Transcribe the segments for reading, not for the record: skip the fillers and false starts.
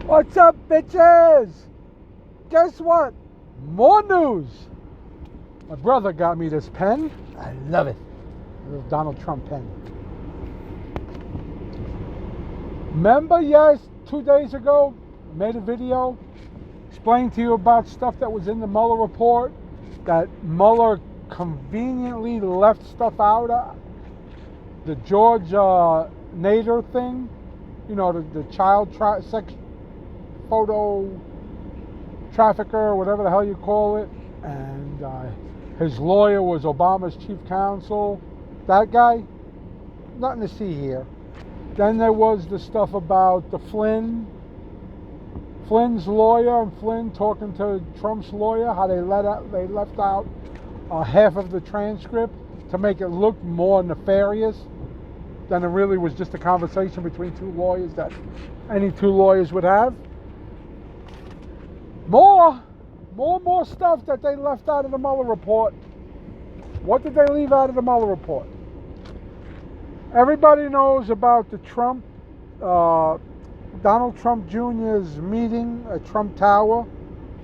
What's up, bitches? Guess what? More news. My brother got me this pen. I love it. A little Donald Trump pen. Remember, 2 days ago, I made a video explaining to you about stuff that was in the Mueller report that Mueller conveniently left stuff out of. The George Nader thing, you know, the child sex photo trafficker, or whatever the hell you call it, and his lawyer was Obama's chief counsel. That guy, nothing to see here. Then there was the stuff about the Flynn's lawyer, and Flynn talking to Trump's lawyer, how they left out half of the transcript to make it look more nefarious than it really was, just a conversation between two lawyers that any two lawyers would have. More stuff that they left out of the Mueller report. What did they leave out of the Mueller report? Everybody knows about the Donald Trump Jr.'s meeting at Trump Tower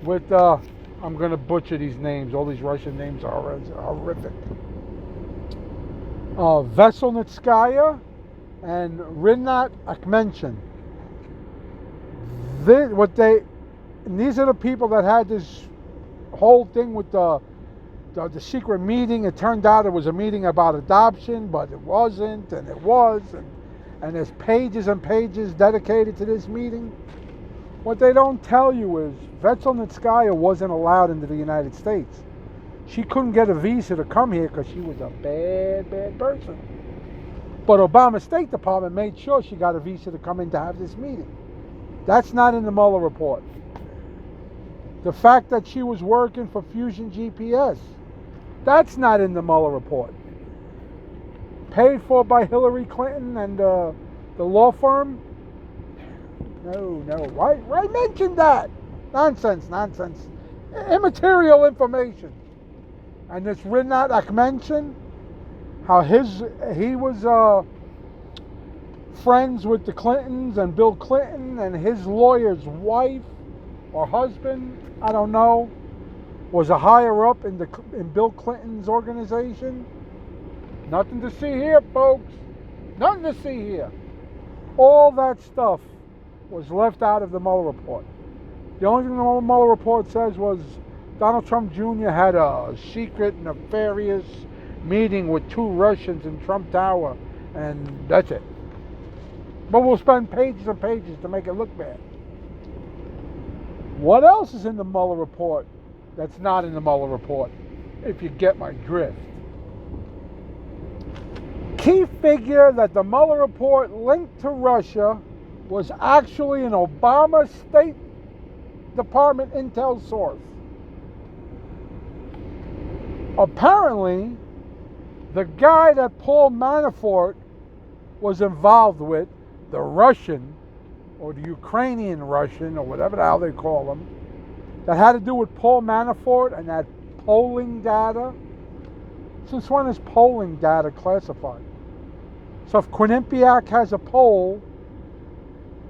with, I'm going to butcher these names. All these Russian names are horrific. Veselnitskaya and Rinat Akhmetshin. These are the people that had this whole thing with the secret meeting. It turned out it was a meeting about adoption, but it wasn't, and it was, and there's pages and pages dedicated to this meeting. What they don't tell you is Veselnitskaya wasn't allowed into the United States. She couldn't get a visa to come here because she was a bad person. But Obama's State Department made sure she got a visa to come in to have this meeting. That's not in the Mueller report. The fact that she was working for Fusion GPS, that's not in the Mueller report. Paid for by Hillary Clinton and the law firm? No. Why mention that? Nonsense. Immaterial information. And this Rinat Akhmetshin, how he was friends with the Clintons and Bill Clinton, and his lawyer's wife or husband, I don't know, was a higher up in Bill Clinton's organization. Nothing to see here, folks. Nothing to see here. All that stuff was left out of the Mueller report. The only thing the Mueller report says was Donald Trump Jr. had a secret, nefarious meeting with two Russians in Trump Tower, and that's it. But we'll spend pages and pages to make it look bad. What else is in the Mueller report that's not in the Mueller report, if you get my drift? Key figure that the Mueller report linked to Russia was actually an Obama State Department intel source. Apparently, the guy that Paul Manafort was involved with, the Russian, or the Ukrainian Russian, or whatever the hell they call them, that had to do with Paul Manafort and that polling data. Since when is polling data classified? So if Quinnipiac has a poll,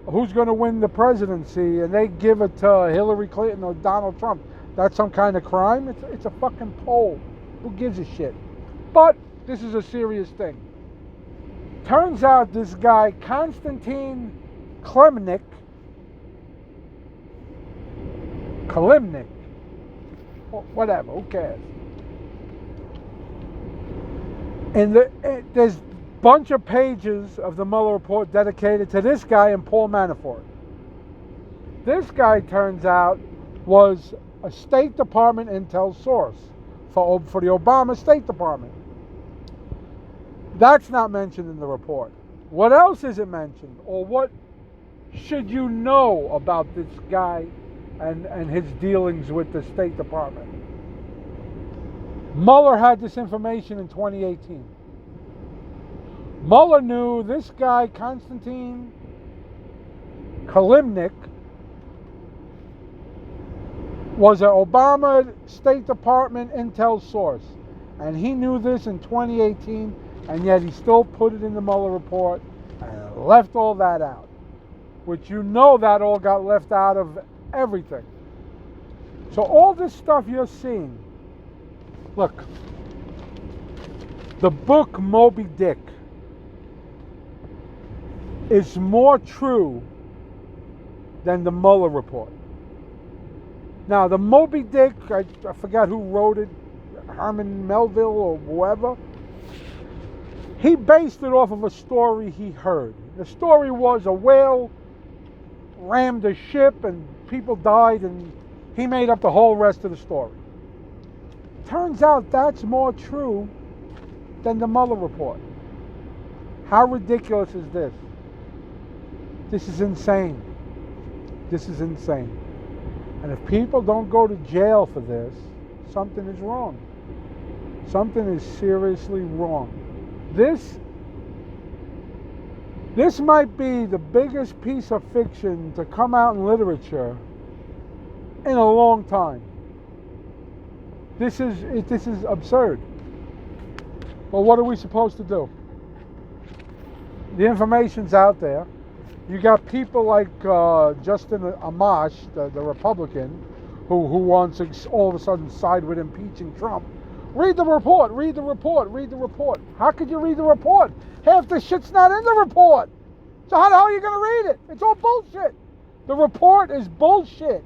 who's going to win the presidency, and they give it to Hillary Clinton or Donald Trump, that's some kind of crime? It's a fucking poll. Who gives a shit? But this is a serious thing. Turns out this guy, Konstantin Kalimnik, whatever, who cares? And there's a bunch of pages of the Mueller report dedicated to this guy and Paul Manafort. This guy, turns out, was a State Department intel source for the Obama State Department. That's not mentioned in the report. What else isn't mentioned, or what should you know about this guy and his dealings with the State Department? Mueller had this information in 2018. Mueller knew this guy, Konstantin Kalimnik, was an Obama State Department intel source. And he knew this in 2018, and yet he still put it in the Mueller report and left all that out. which you know that all got left out of everything. So all this stuff you're seeing, look, the book Moby Dick is more true than the Mueller report. Now, the Moby Dick, I forgot who wrote it, Herman Melville or whoever. He based it off of a story he heard. The story was a whale rammed a ship and people died, and he made up the whole rest of the story. Turns out that's more true than the Mueller report. How ridiculous is this? This is insane. This is insane. And if people don't go to jail for this, something is wrong. Something is seriously wrong. This might be the biggest piece of fiction to come out in literature in a long time. This is absurd. Well, what are we supposed to do? The information's out there. You got people like Justin Amash, the Republican, who wants to all of a sudden side with impeaching Trump. Read the report, read the report, read the report. How could you read the report? Half the shit's not in the report. So how the hell are you going to read it? It's all bullshit. The report is bullshit.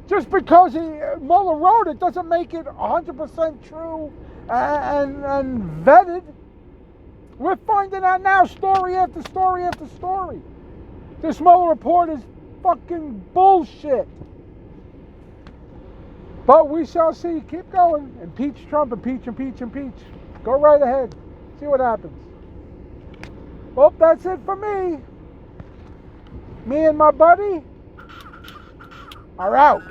Just because Mueller wrote it doesn't make it 100% true and vetted. We're finding out now, story after story after story. This Mueller report is fucking bullshit. But we shall see. Keep going. Impeach Trump, impeach, impeach, impeach. Go right ahead. See what happens. Well, that's it for me. Me and my buddy are out.